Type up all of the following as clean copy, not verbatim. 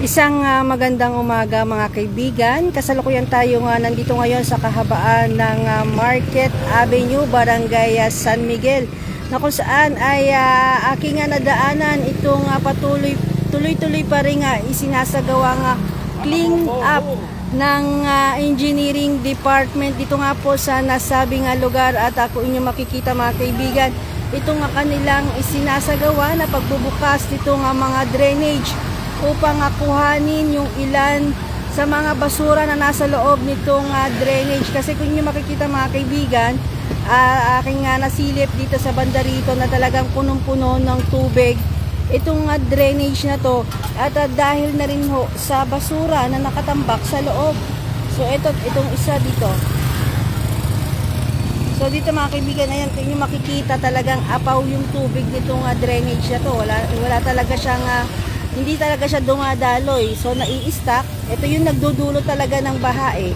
Isang magandang umaga mga kaibigan. Kasalukuyan tayo nandito ngayon sa kahabaan ng Market Avenue, Barangay San Miguel, na kung saan ay aking nadaanan itong tuloy-tuloy pa rin isinasagawa clean up ng engineering department dito nga po sa nasabing lugar. At ako inyong makikita mga kaibigan, ito nga kanilang isinasagawa na pagbubukas nito nga mga drainage upang kuhanin yung ilan sa mga basura na nasa loob nitong drainage. Kasi kung nyo makikita mga kaibigan, aking nasilip dito sa banda rito na talagang punong-puno ng tubig itong drainage na to, at dahil na rin ho sa basura na nakatambak sa loob. So itong isa dito. So dito mga kaibigan, ayan, kung nyo makikita talagang apaw yung tubig nitong drainage na to. Wala talaga siyang hindi talaga siya dumadaloy. So nai-stack. Ito yung nagdudulo talaga ng baha eh.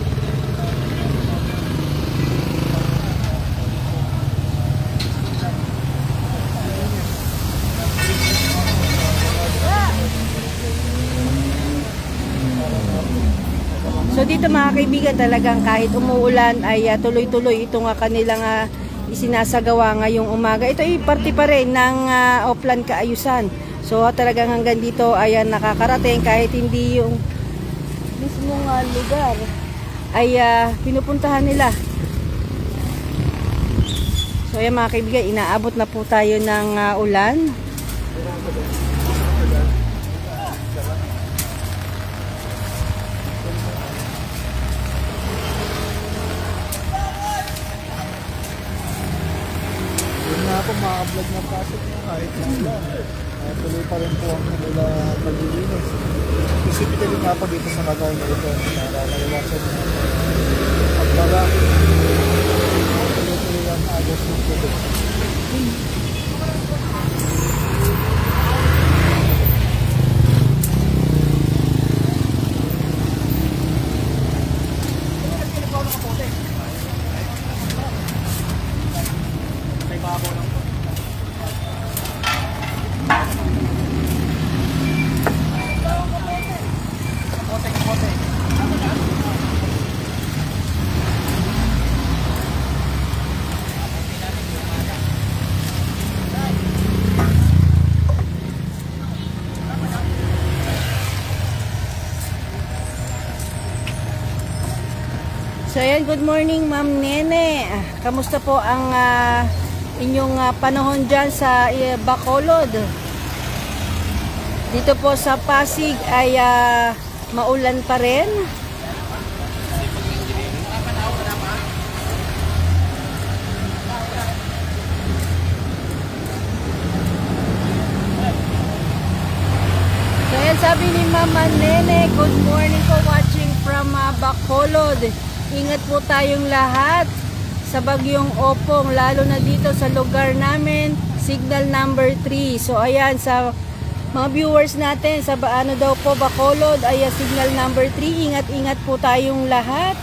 So dito mga kaibigan, talagang kahit umuulan ay tuloy-tuloy itong kanilang isinasagawa ngayong umaga. Ito ay parte pa rin ng Oplan Kaayusan. So talagang hanggang dito ay nakakarating kahit hindi yung mismong lugar ay pinupuntahan nila. So ayan mga kaibigan, inaabot na po tayo ng ulan. Yun nga po, maka-vlog ng pasok nyo kahit sila. Tuloy pa rin po ang nila paglilinis. Specifically nga po dito sa Macau na ito, para naiwasan nyo at para tuloy-tuloy ang agos ng tubig. So ayan, good morning Ma'am Nene. Kamusta po ang inyong panahon dyan sa Bacolod? Dito po sa Pasig ay maulan pa rin. So ayan, sabi ni Mama Nene, good morning po, watching from Bacolod. Ingat po tayong lahat sa bagyong Opong, lalo na dito sa lugar namin, signal number 3. So ayan, sa mga viewers natin sa ano daw po Bacolod ay signal number 3. Ingat-ingat po tayong lahat.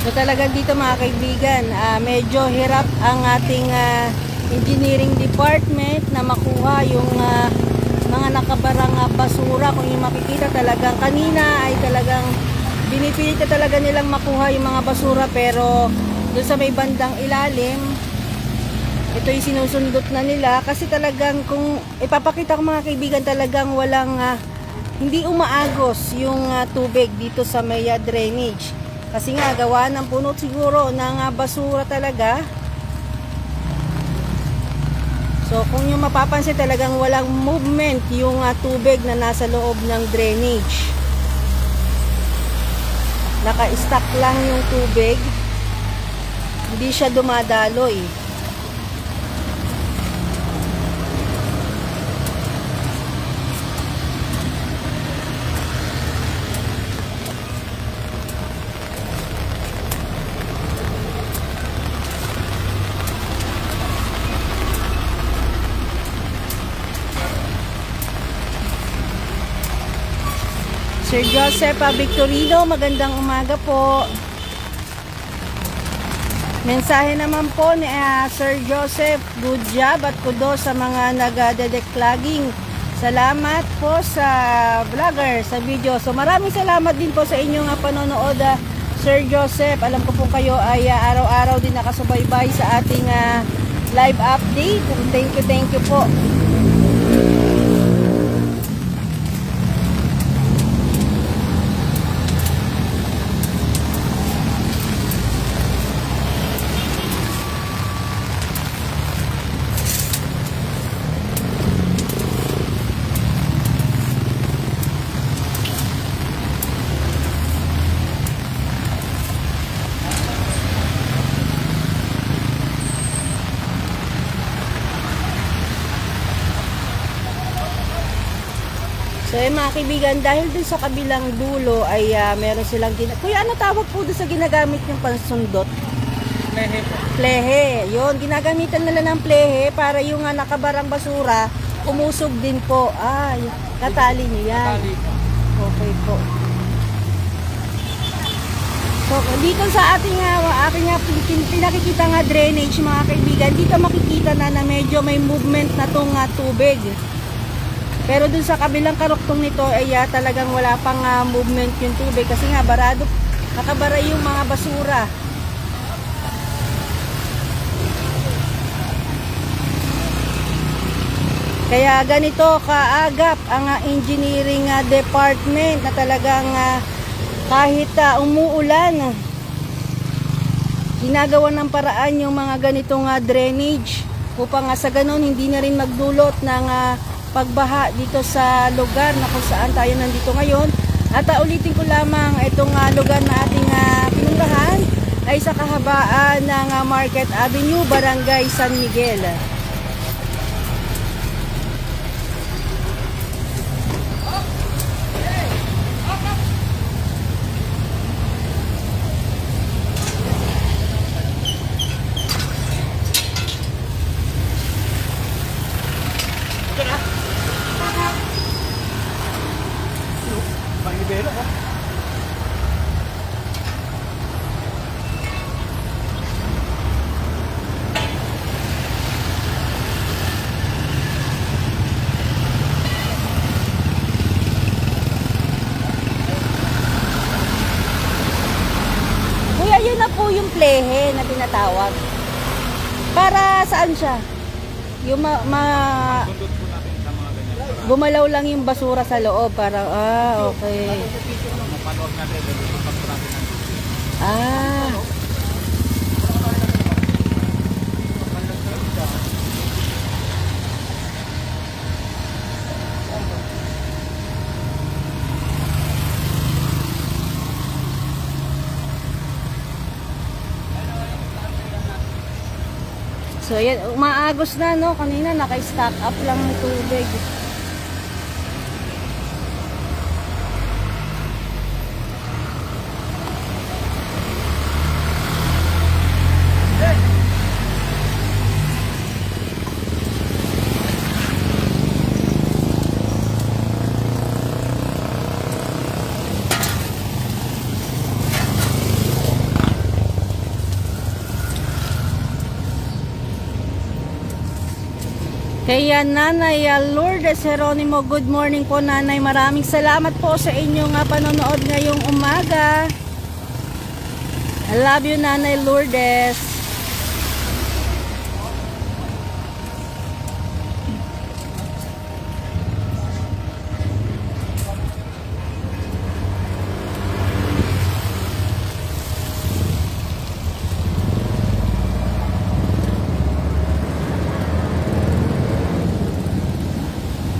So talagang dito mga kaibigan, medyo hirap ang ating engineering department na makuha yung mga nakabarang basura. Kung yung makikita, talagang kanina ay talagang binipilit na talaga nilang makuha yung mga basura, pero doon sa may bandang ilalim, ito yung sinusundot na nila. Kasi talagang kung ipapakita ko mga kaibigan, talagang walang hindi umaagos yung tubig dito sa may drainage. Kasi nga gawa ng puno siguro ng basura talaga. So So kung yung mapapansin, talagang walang movement yung tubig na nasa loob ng drainage. Naka-stack lang yung tubig. Hindi siya dumadaloy. Sir Joseph Victorino, magandang umaga po. Mensahe naman po ni Sir Joseph, good job at kudos sa mga nag-declogging. Salamat po sa vlogger, sa video. So maraming salamat din po sa inyong panonood, Sir Joseph. Alam ko po kayo ay araw-araw din nakasubaybay sa ating live update. Thank you po. So mga kaibigan, dahil dun sa kabilang dulo ay meron silang Kuya, ano tawag po dun sa ginagamit yung pansundot? Plehe po. Plehe. Yun, ginagamitan nila ng plehe para yung nakabarang basura umusog din po. Katali nyo yan. Okay po. So dito sa ating pinakikita nga drainage mga kaibigan, dito makikita na medyo may movement na tong tubig. Pero dun sa kabilang karuktong nito ay talagang wala pang movement yung tubig kasi nga nakabara yung mga basura. Kaya ganito kaagap ang engineering department na talagang kahit umuulan, ginagawa ng paraan yung mga ganitong drainage upang sa ganon hindi na rin magdulot ng pagbaha dito sa lugar na kung saan tayo nandito ngayon. At ulitin ko lamang, itong lugar na ating pinuntahan ay sa kahabaan ng Market Avenue, Barangay San Miguel. Belo ko. Kuya, yun na po yung plehe na tinatawag. Para saan siya? Yung Sundot po natin sa mga ganyan. gumalaw lang yung basura sa loob para okay. Mapanood natin dito sa natin. Ah. So yan, umaagos na no, kanina naka-stack up lang ng tubig. Kaya Nanay Lourdes Jeronimo, good morning po Nanay. Maraming salamat po sa inyong panonood ngayong umaga. I love you Nanay Lourdes.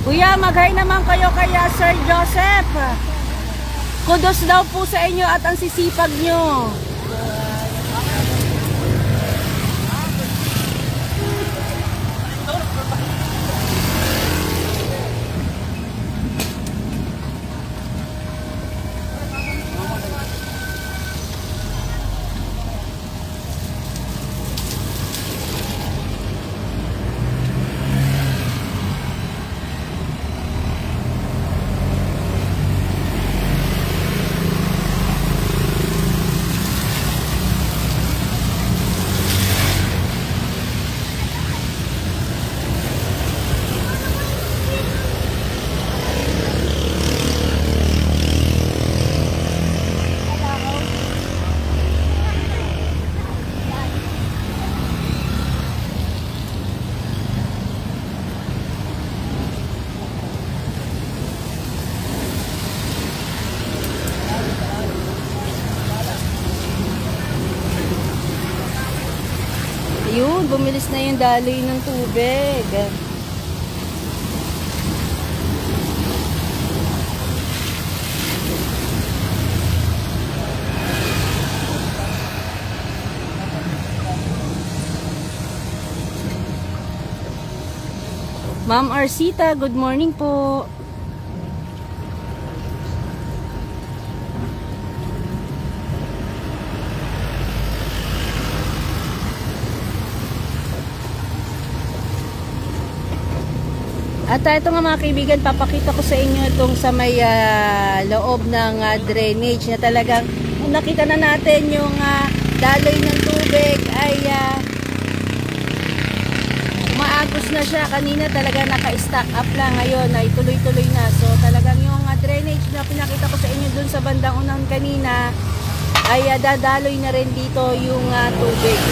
Kuya, mag-hi naman kayo kay Sir Joseph. Kudos daw po sa inyo at ang sisipag nyo. Ayun, bumilis na yung daloy ng tubig. Ma'am Arcita, good morning po. At ito nga mga kaibigan, papakita ko sa inyo itong sa may loob ng drainage na talagang nakita na natin yung daloy ng tubig ay umaagos na siya. Kanina talaga naka-stack up lang, ngayon ay tuloy-tuloy na. So talagang yung drainage na pinakita ko sa inyo dun sa bandang unang kanina ay dadaloy na rin dito yung tubig.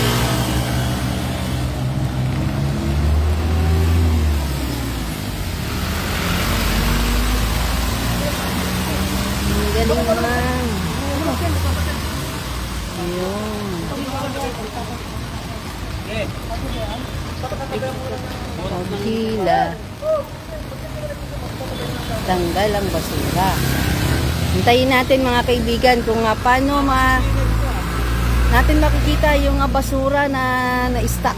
Galing naman. Ayun. Pagkila. Tanggal ang basura. Hintayin natin mga kaibigan kung paano natin makikita yung basura na na-stack.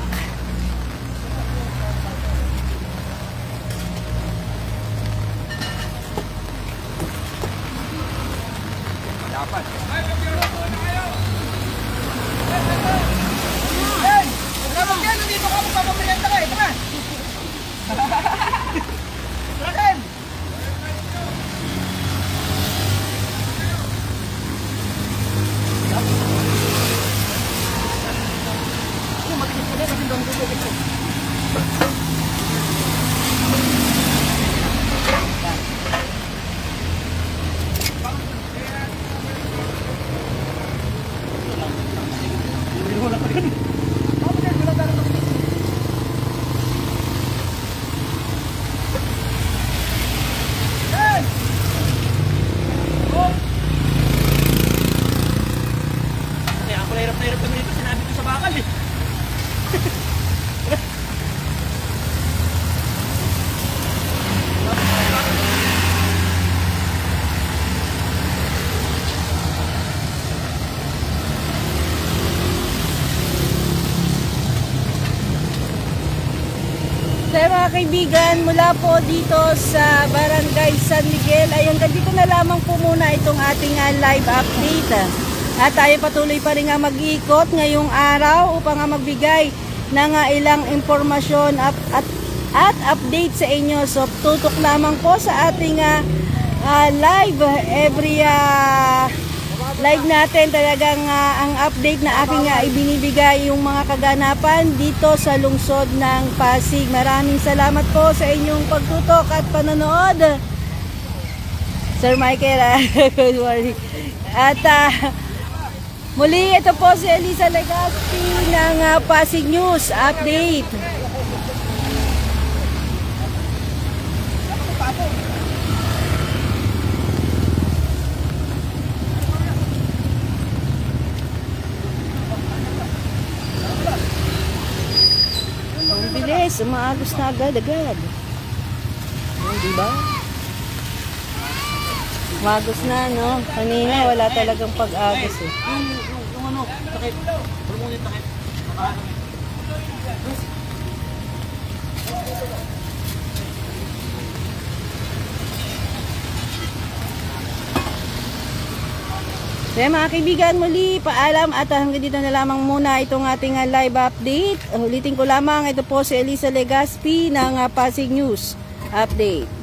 So mga kaibigan, mula po dito sa Barangay San Miguel ay hanggang dito na lamang po muna itong ating live update. At tayo patuloy pa rin mag-iikot ngayong araw upang magbigay ng ilang impormasyon at update sa inyo. So tutok lamang po sa ating live every live natin. Talagang ang update na aking ibinibigay yung mga kaganapan dito sa lungsod ng Pasig. Maraming salamat po sa inyong pagtutok at panonood. Sir Michael, good morning. At muli, ito po si Elisa Legazpi ng Pasig News Update. Ang bilis, umaagos na agad-agad. Diba? Magos na, no? Kanina wala talagang pag-agos eh. Yung ano, takip. Hormone takip. Kaya mga kaibigan, muli paalam at hanggang dito na lamang muna itong ating live update. Ulitin ko lamang, ito po si Elisa Legaspi ng Pasig News Update.